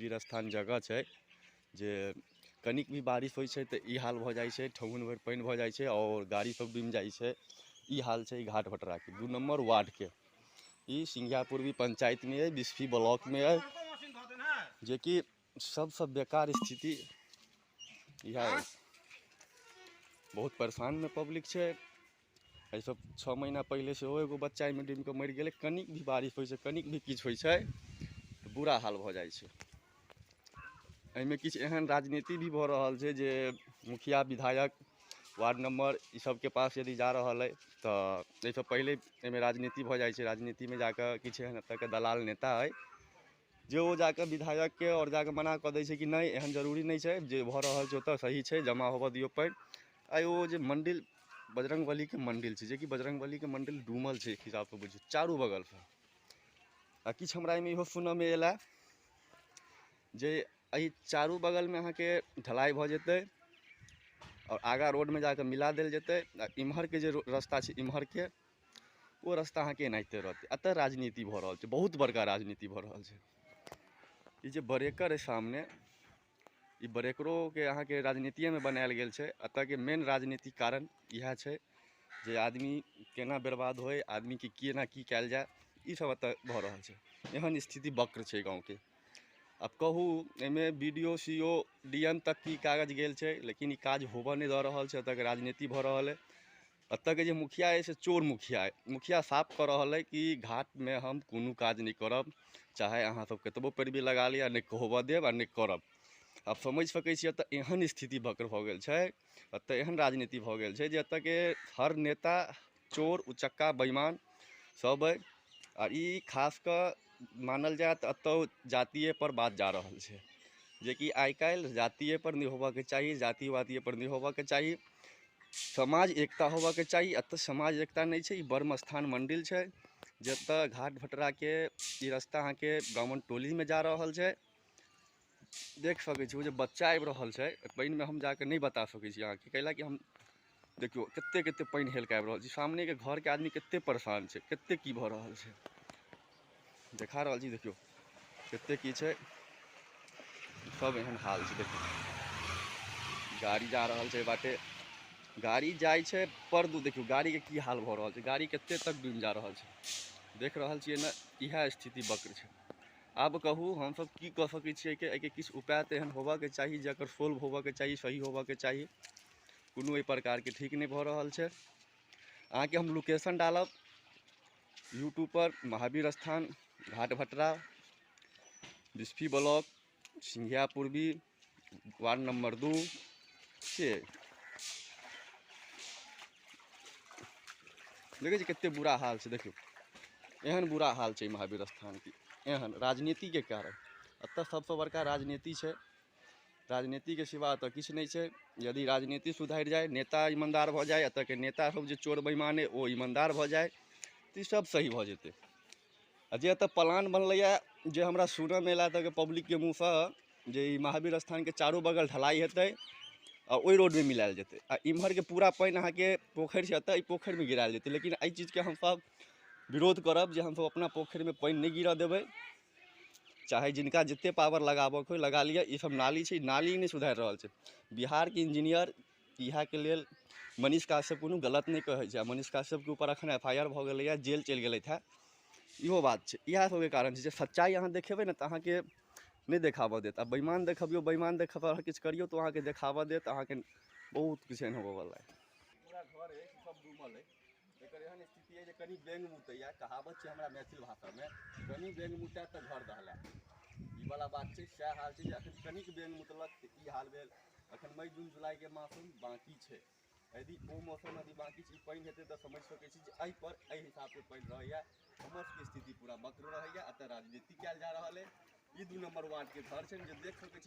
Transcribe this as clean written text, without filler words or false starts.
वीर स्थान जगह छै जे कनिक भी बारिश होइ छै तऽ ई हाल भऽ जाइ छै, ठेहुन भरि पानि भऽ जाइ छै और गाड़ी सब डूबि जाइ छै। ई हाल छै घाट भटरा के 2 नंबर वार्ड के। ई सिंघिया पूर्वी पंचायत में है, बिस्फी ब्लॉक में है, जे कि सबसे बेकार स्थिति यह है। बहुत परेशान में पब्लिक है। एहि सब 6 महीना पहले से एगो बच्चा में डूब के मरि गेलै। कनिक भी बारिश होइ छै, कनिक भी किछु होइ छै तऽ बुरा हाल भऽ जाइ छै। एहिमे किछु एहन राजनीति भी भऽ रहल छै जे मुखिया विधायक वार्ड नंबर ई सबके पास यदि जा रहल है तऽ एहिसँ पहिले एहिमे राजनीति भऽ जाइ छै। राजनीतिमे जाकऽ किछु एहन एतऽके दलाल नेता अइ जे ओ जाकऽ विधायकके और जाकऽ मना कऽ दै छै कि नहीं एहन जरूरी नहीं छै, जे भऽ रहल छै ओतऽ सही छै, जमा होबऽ दियौ पानि। आइ ओ जे मंडिल बजरंगबलीके मंडिल छै, जे कि बजरंगबलीके मंडिल डूमल छै एक हिसाबसँ बुझियौ चारू बगलसँ। आ किछु हमरा एहिमे इहो सुनऽमे एलै जे एहि चारू बगलमे अहाँके ढलाई भऽ जेतै और आगा रोडमे जाकऽ मिला देल जेतै। आ इम्हरके जे रास्ता छै इम्हरके ओ रास्ता अहाँके एनाहिते रहतै। एतऽ राजनीति भऽ रहल छै, बहुत बड़का राजनीति भऽ रहल छै। ई जे ब्रेकर अइ सामने, ई ब्रेकरोके अहाँके राजनीतिएमे बनायल गेल छै। एतऽके मेन राजनीतिक कारण इएह छै जे आदमी केना बर्बाद होय, आदमीके केना की कयल जाय, ई सब एतऽ भऽ रहल छै। एहन स्थिति वक्र छै गाँवके। अब कहू एहिमे BDO CO DM तक की कागज गेल छै, लेकिन ई काज होबऽ नहीं दऽ रहल छै। एतऽके राजनीति भऽ रहल है। एतऽके जे मुखिया है से चोर मुखिया है। मुखिया साफ कऽ रहल है कि घाटमे हम कोनो काज नहीं करब, चाहे अहाँ सब कतबो पैरवी लगा लिअ, नहीं होबऽ देब आ नहीं करब। आब समझ सकै छियै एतऽ एहन स्थिति वक्र भऽ गेल छै, एतऽ एहन राजनीति भऽ गेल छै जे एतऽके हर नेता चोर उचक्का बेईमान सब अइ। और ई खास कऽ मानल जाय तऽ एतऽ जातीय पर बात जा रहल छै, जे कि आइ काल्हि जातीय पर नहीं होबऽके चाही, जाति वातीय पर नहीं होबऽके चाही, समाज एकता होबऽके चाही। एतऽ समाज एकता नहीं छै। ई ब्रह्म स्थान मंडिल छै जतऽ घाट भटराके ई रास्ता अहाँके ब्राह्मण टोलीमे जा रहल छै। देख सकै छी ओ जे बच्चा आबि रहल छै पानिमे, हम जाके नहीं बता सकै छी अहाँके, कैला कि हम देखियौ कते कते पानि हेल के आबि रहल छै। सामनेके घरके आदमी कते परेशान छै, कते की भऽ रहल छै देखा रहल छी। देखियौ कते की छै, सब एहन हाल छै। देखियौ गाड़ी जा रहल छै बाटे, गाड़ी जाइ छै पर देखियौ गाड़ीके की हाल भऽ रहल छै, गाड़ी कते तक डूबि जा रहल छै। देख रहल छियै ने, इएह स्थिति वक्र छै। आब कहू हमसब की कऽ सकै छियै एहिके किछु उपाय तऽ एहन होबऽके चाही जकर सोल्व होबऽके चाही, सही होबऽके चाही। कोनो एहि प्रकारके ठीक नहीं भऽ रहल छै। अहाँके हम लोकेशन डालब यूट्यूब पर, महावीर स्थान घाट भटरा बिस्फी ब्लॉक सिंघिया पूर्वी वार्ड नंबर 2 से। देखै छी कते बुरा हाल छै। देखियौ एहन बुरा हाल छै महावीर स्थान की, एहन राजनीतिके कारण। एतऽ सबसँ बड़का राजनीति छै, राजनीतिके सिवा एतऽ किछु नहीं छै। यदि राजनीति सुधरि जाए, नेता ईमानदार भऽ जाए, एतऽके नेता सब जे चोर बेईमान अइ ओ ईमानदार भऽ जाए तऽ ई सब सही भऽ जेतै। आ जे एतऽ प्लान बनलैए, जे हमरा सुनऽमे एलै एतऽके पब्लिकके मुँहसँ जे ई महावीर स्थानके चारू बगल ढलाई हेतै आ ओहि रोडमे मिलायल जेतै। आ इम्हरके पूरा पानि अहाँके पोखरि छै एतऽ, ई पोखरिमे गिरायल जेतै। लेकिन एहि चीजके हमसब विरोध करब जे हमसब अपना पोखरिमे पानि नहीं गिरऽ देबै। चाहे जिनका जते पावर लगाबऽके होइ लगा लिअ। ई सब नाली छै, नाली नहीं सुधारि रहल छै। बिहारके इंजीनियर इएहके लेल मनीष काश्यप कोनो गलत नहीं कहै छै। मनीष काश्यपके ऊपर एखन FIR भऽ गेलैए, जेल चलि गेलथि हेँ। इहो बात छै, इएह सबके कारण छै जे सच्चाइ अहाँ देखेबै ने तऽ अहाँके नहीं देखाबऽ देत। आ बेईमान देखबियौ, बेईमान देखबऽ किछु करियौ तऽ अहाँके देखाबऽ देत। अहाँके बहुत किछु एहन होबऽवला है। पूरा घर है सब डूबल है। एकर एहन स्थिति है जे कनि बेंग मुतैया, कहावत छै हमरा मैथिल भाषामे, कनि बेंग मुतै तऽ घर दहलै। ई वाला बात छै, सएह हाल छै जे एखन कनिक बेंग मुतलक तऽ ई हाल भेल। एखन मई जून जुलाइके मौसम बाकी छै। यदि ओ मौसम यदि बाकी छै, पानि हेतै तऽ समझि सकै छी जे एहि हिसाबसँ पानि रहैया। हमर सबके स्थिति पूरा वक्र रहैया। एतऽ राजनीति कयल जा रहल है। ई 2 नंबर वार्डके घर छै जे देख सकै छी।